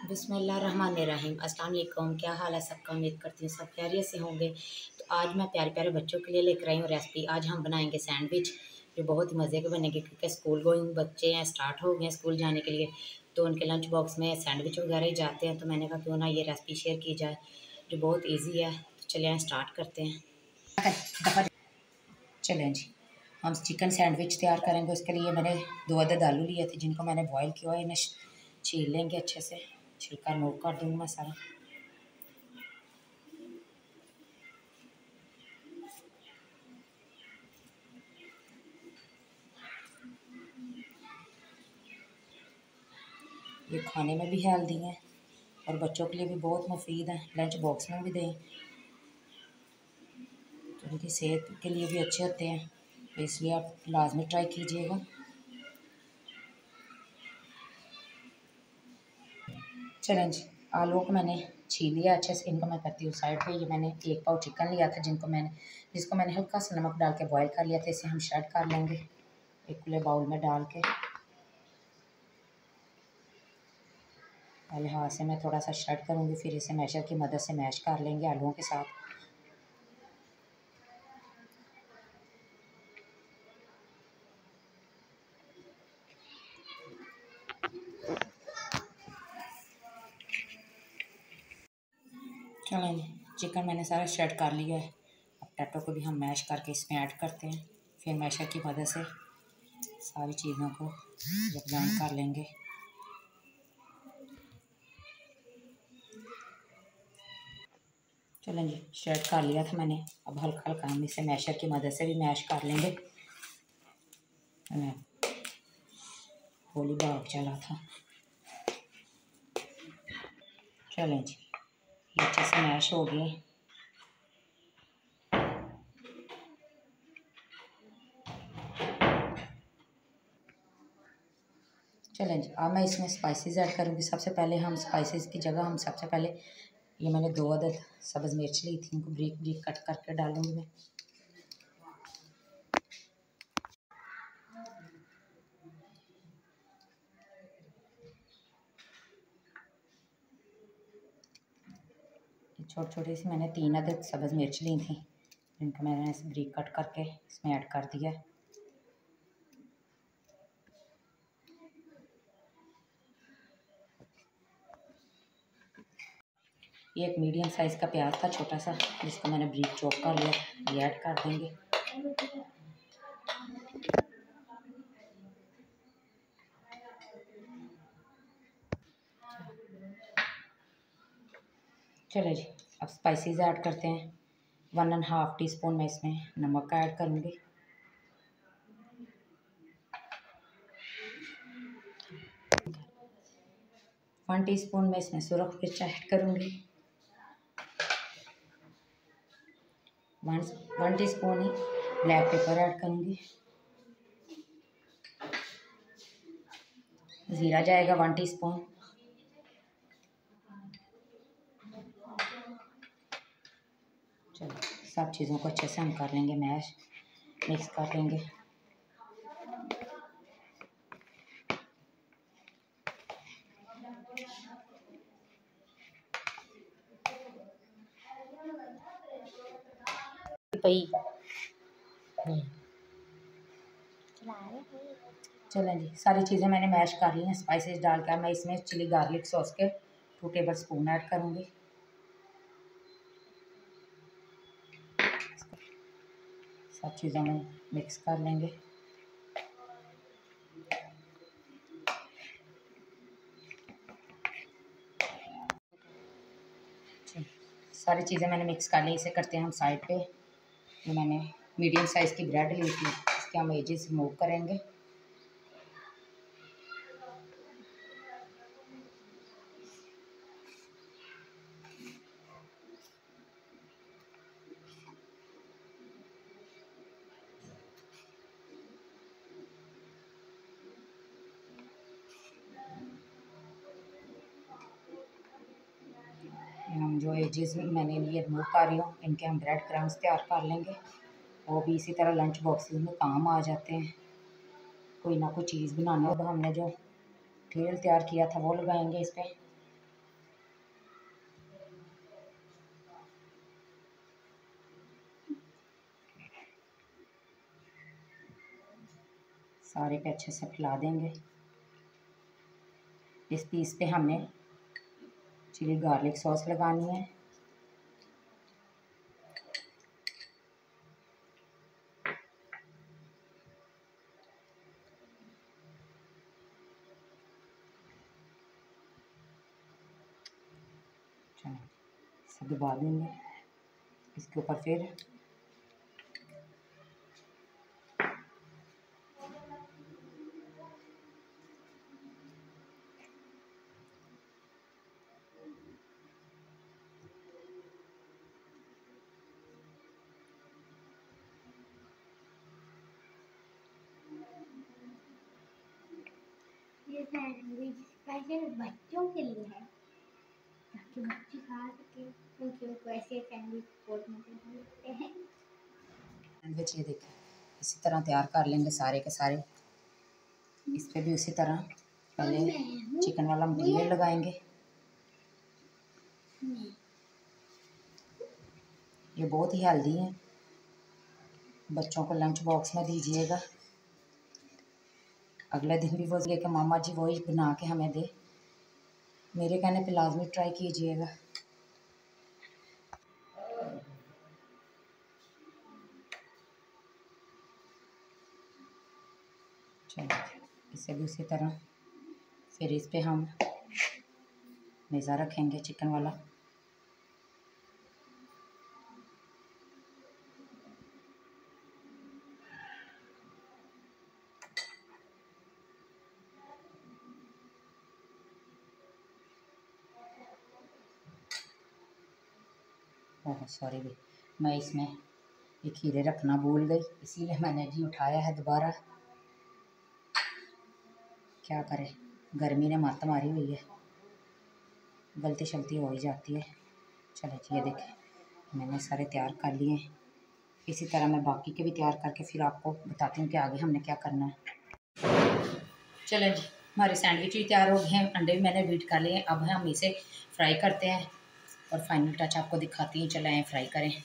बिस्मिल्लाहिर्रहमानिर्रहीम। अस्सलाम वालेकुम। क्या हाल है सबका? उम्मीद करती हूँ सब खैरियत से होंगे। तो आज मैं प्यारे प्यारे बच्चों के लिए लेकर आई हूँ रेसिपी। आज हम बनाएंगे सैंडविच, जो बहुत ही मज़े के बनेंगे क्योंकि स्कूल गोइंग बच्चे हैं, स्टार्ट हो गए हैं स्कूल जाने के लिए, तो उनके लंच बॉक्स में सैंडविच वगैरह ही जाते हैं। तो मैंने कहा क्यों ना ये रेसिपी शेयर की जाए जो बहुत ईजी है। तो चलिए स्टार्ट करते हैं। चलें जी, हम चिकन सैंडविच तैयार करेंगे। उसके लिए मैंने 2 अदद आलू लिए थे जिनको मैंने बॉईल किया है। इन्हें छील लेंगे अच्छे से, छिलका रिमूव कर दूँगी मैं सारा। ये खाने में भी हेल्दी हैं और बच्चों के लिए भी बहुत मुफीद हैं, लंच बॉक्स में भी दें तो उनकी सेहत के लिए भी अच्छे होते हैं। तो इसलिए आप लाजमी ट्राई कीजिएगा। चलें जी, आलूओं को मैंने छील लिया अच्छे से। इनको मैं करती हूँ साइड पे। ये मैंने 1 पाव चिकन लिया था जिसको मैंने हल्का सा नमक डाल के बॉयल कर लिया था। इसे हम श्रेड कर लेंगे एक खुले बाउल में डाल के। पहले हाथ से मैं थोड़ा सा श्रेड करूँगी, फिर इसे मैशर की मदद से मैश कर लेंगे आलूओं के साथ। चलें जी, चिकन मैंने सारा श्रेड कर लिया है। अब टैटो को भी हम मैश करके इसमें ऐड करते हैं। फिर मैशर की मदद से सारी चीज़ों को जब ब्लेंड कर लेंगे। चलें जी, श्रेड कर लिया था मैंने। अब हल्का हल्का हम इसे मैशर की मदद से भी मैश कर लेंगे। होली भाग चला था। चलें जी, ये अच्छे से मैश हो गए। चलें जी, अब मैं इसमें स्पाइसेस ऐड करूँगी। सबसे पहले हम स्पाइसेस की जगह हम सबसे पहले ये मैंने 2 अदद सब्ज़ मिर्च ली थी, इनको ब्रीक ब्रीक कट करके डालूँगी मैं। छोटी छोटी सी मैंने 3 अदद सब्ज़ मिर्च ली थी, जिनको मैंने ब्रीक कट करके इसमें ऐड कर दिया। ये एक मीडियम साइज़ का प्याज था छोटा सा, जिसको मैंने ब्रीक चॉप कर लिया, ये ऐड कर देंगे। चलो जी, अब स्पाइसेस ऐड करते हैं। 1½ टीस्पून मैं इसमें नमक का ऐड करूँगी। 1 टीस्पून मैं इसमें सुरख मिर्च ऐड करूँगी। 1 टीस्पून ही ब्लैक पेपर ऐड करूँगी। ज़ीरा जाएगा 1 टीस्पून। चलो, सब चीज़ों को अच्छे से हम कर लेंगे मैश, मिक्स कर लेंगे। चलें जी, सारी चीज़ें मैंने मैश कर ली हैं। स्पाइसेस डालकर मैं इसमें चिली गार्लिक सॉस के 2 टेबल स्पून ऐड करूँगी। सब चीज़ों में मिक्स कर लेंगे। सारी चीज़ें मैंने मिक्स कर ली। इसे करते हैं हम साइड पे। ये मैंने मीडियम साइज़ की ब्रेड ली थी, इसके हम एजेस रिमूव करेंगे। हम जो एजेस मैंने लिए रिमूव कर रही हूँ, इनके हम ब्रेड क्रम्स तैयार कर लेंगे। वो भी इसी तरह लंच बॉक्सेस में काम आ जाते हैं। कोई ना कोई चीज़ बनानी हो तो हमने जो तेल तैयार किया था वो लगाएंगे इस पर। सारे पे अच्छे से फैला देंगे। इस पीस पे हमने चिली गार्लिक सॉस लगानी है। इसे दबा देंगे। इसके ऊपर फिर ये सैंडविच स्पेशल बच्चों के लिए है ताकि बच्चे खा सके, क्योंकि उनको ऐसे सैंडविच बहुत मजे लगते हैं। सैंडविच ये देखिए इसी तरह तैयार कर लेंगे सारे के सारे। इस पे भी उसी तरह पहले चिकन वाला मटीरियल लगाएंगे। ये बहुत ही हेल्दी है, बच्चों को लंच बॉक्स में दीजिएगा। अगले दिन भी वो कि मामा जी वही बना के हमें दे। मेरे कहने पे लाजमी ट्राई कीजिएगा। चलिए इसे भी उसी तरह फिर इस पे हम मेज़ा रखेंगे चिकन वाला। ओह सॉरी भी, मैं इसमें ये खीरे रखना भूल गई, इसीलिए मैंने जी उठाया है दोबारा। क्या करें, गर्मी ने मत मारी हुई है, गलती शलती हो ही जाती है। चलो जी ये देखें मैंने सारे तैयार कर लिए हैं। इसी तरह मैं बाकी के भी तैयार करके फिर आपको बताती हूँ कि आगे हमने क्या करना है। चलें जी हमारे सैंडविच भी तैयार हो गए हैं, अंडे भी मैंने बीट कर लिए हैं। अब हम इसे फ्राई करते हैं और फाइनल टच आपको दिखाती हूँ। चलें फ्राई करें।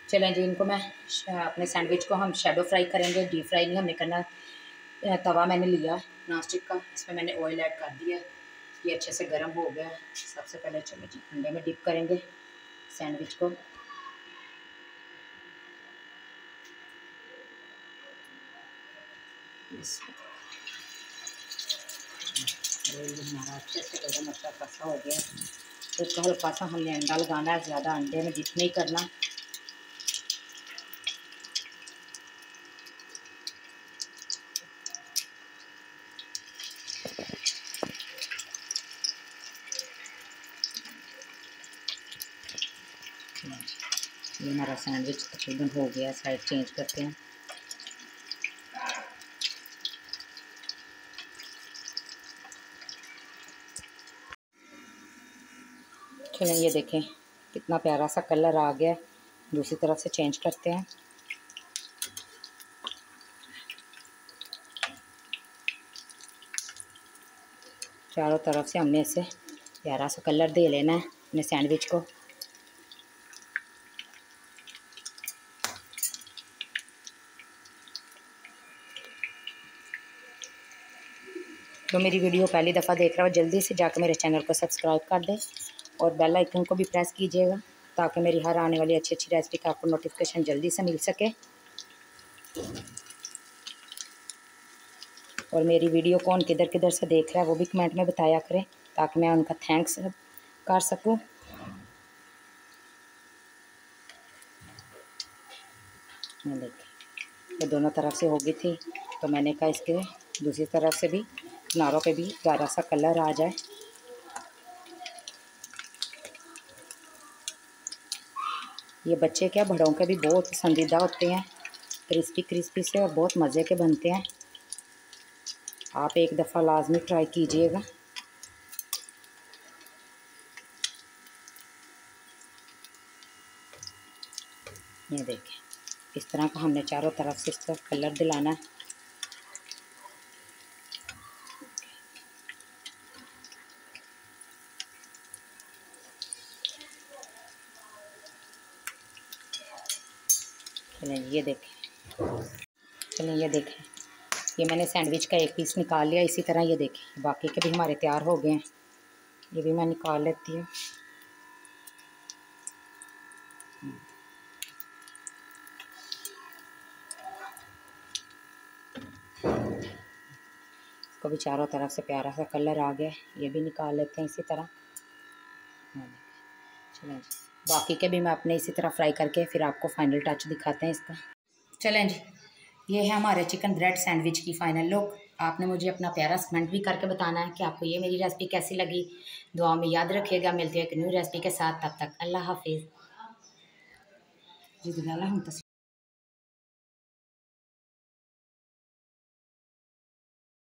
चलें जी इनको मैं अपने सैंडविच को हम शैडो फ्राई करेंगे, डीप फ्राई नहीं हमने करना। तवा मैंने लिया नॉनस्टिक का, इसमें मैंने ऑयल ऐड कर दिया। ये अच्छे से गर्म हो गया। सबसे पहले चलो जी अंडे में डिप करेंगे सैंडविच को। हमारा अच्छे से गर्म अच्छा कसा हो गया। तो हल्का सा हमने अंडा लगाना है, ज़्यादा अंडे में डिप नहीं करना। ये हमारा सैंडविच तकरीबन हो गया, साइड चेंज करते हैं। चलें ये देखें कितना प्यारा सा कलर आ गया। दूसरी तरफ से चेंज करते हैं। चारों तरफ से हमने इसे प्यारा सा कलर दे लेना है अपने सैंडविच को। जो मेरी वीडियो पहली दफ़ा देख रहा हो जल्दी से जाकर मेरे चैनल को सब्सक्राइब कर दें और बेल आइकन को भी प्रेस कीजिएगा ताकि मेरी हर आने वाली अच्छी अच्छी रेसिपी का आपको नोटिफिकेशन जल्दी से मिल सके। और मेरी वीडियो कौन किधर किधर से देख रहा है वो भी कमेंट में बताया करें ताकि मैं उनका थैंक्स कर सकूं। ये देखिए ये दोनों तरफ से हो गई थी, तो मैंने कहा इसके दूसरी तरफ से भी किनारों पे भी प्यारा सा कलर आ जाए। ये बच्चे क्या बड़ों के भी बहुत पसंदीदा होते हैं, क्रिस्पी क्रिस्पी से और बहुत मज़े के बनते हैं। आप एक दफ़ा लाजमी ट्राई कीजिएगा। ये देखें इस तरह का हमने चारों तरफ से इसका कलर दिलाना है। चलें ये देखें। चलिए ये देखें, ये मैंने सैंडविच का एक पीस निकाल लिया। इसी तरह ये देखें बाकी के भी हमारे तैयार हो गए हैं। ये भी मैं निकाल लेती हूँ। इसको भी चारों तरफ से प्यारा सा कलर आ गया। ये भी निकाल लेते हैं इसी तरह। चलें जी, बाकी के भी मैं अपने इसी तरह फ्राई करके फिर आपको फाइनल टच दिखाते हैं इसका। चलें जी, ये है हमारे चिकन ब्रेड सैंडविच की फ़ाइनल लुक। आपने मुझे अपना प्यारा कमेंट भी करके बताना है कि आपको ये मेरी रेसिपी कैसी लगी। दुआ में याद रखिएगा। मिलती है एक न्यू रेसिपी के साथ। तब तक अल्लाह हाफिज़।